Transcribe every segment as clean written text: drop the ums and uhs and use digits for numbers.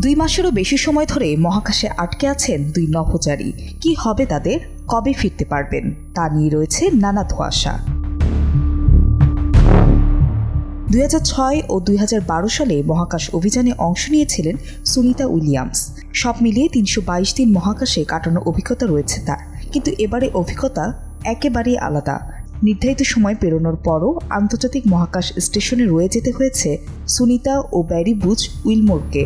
2 মাসেরও বেশি সময় ধরে মহাকাশে আটকে আছেন 2 নভোচারী। কি হবে তাদের, কবে ফিরতে পারবেন, তা নিয়ে রয়েছে নানা ধোঁয়াশা। 2006 ও 2012 সালে মহাকাশ অভিযানে অংশ নিয়েছিলেন সুনিতা উইলিয়ামস। সব মিলিয়ে 322 দিন মহাকাশে কাটানোর অভিজ্ঞতা রয়েছে তার। কিন্তু এবারে অভিজ্ঞতা একেবারেই আলাদা। নির্ধারিত সময় পেরোনোর পরও আন্তর্জাতিক মহাকাশ স্টেশনে রয়ে যেতে হয়েছে সুনিতা ও ব্যারি বুচ উইলমোরকে।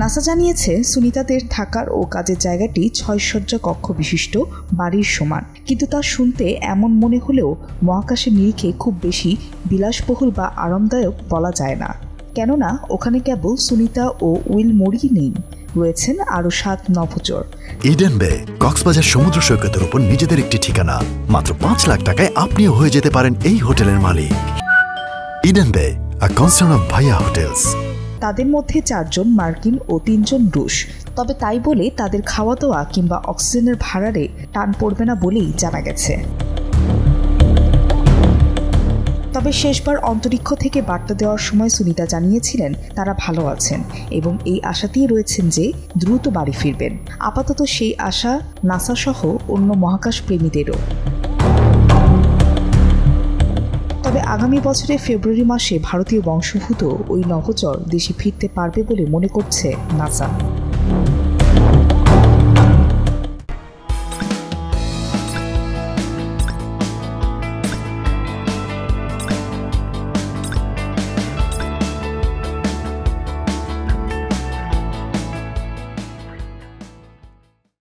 নাসা জানিয়েছে সুনিতাদের থাকার ও কাজের জায়গাটি 6 শয্যা কক্ষ বিশিষ্ট বাড়ির সমান, কিন্তু তা শুনতে এমন মনে হলেও মহাকাশের নিরিখে খুব বেশি বিলাসবহুল বা আরামদায়ক বলা যায় না। কেননা ওখানে কেবল সুনিতা ও উইলমোরই নেই, রয়েছেন আরও 7 নভোচর। ইডেন বে কক্সবাজার সমুদ্র সৈকতের উপর নিজেদের একটি ঠিকানা। মাত্র 5 লাখ টাকায় আপনিও হয়ে যেতে পারেন এই হোটেলের মালিক। ইডেন বে, আ কনসার্ন অফ ভাইয়া হোটেলস। তাদের মধ্যে 4 জন মার্কিন ও 3 জন রুশ। তবে তাই বলে তাদের খাওয়া দাওয়া কিংবা অক্সিজেনের ভাড়ারে টান পড়বে না বলেই জানা গেছে। তবে শেষবার অন্তরিক্ষ থেকে বার্তা দেওয়ার সময় সুনিতা জানিয়েছিলেন তারা ভালো আছেন এবং এই আশাতেই রয়েছেন যে দ্রুত বাড়ি ফিরবেন। আপাতত সেই আশা নাসা সহ অন্য মহাকাশ প্রেমীদেরও। তবে আগামী বছরের ফেব্রুয়ারি মাসে ভারতীয় বংশোদ্ভূত ওই নভোচর দেশে ফিরতে পারবে বলে মনে করছে নাসা।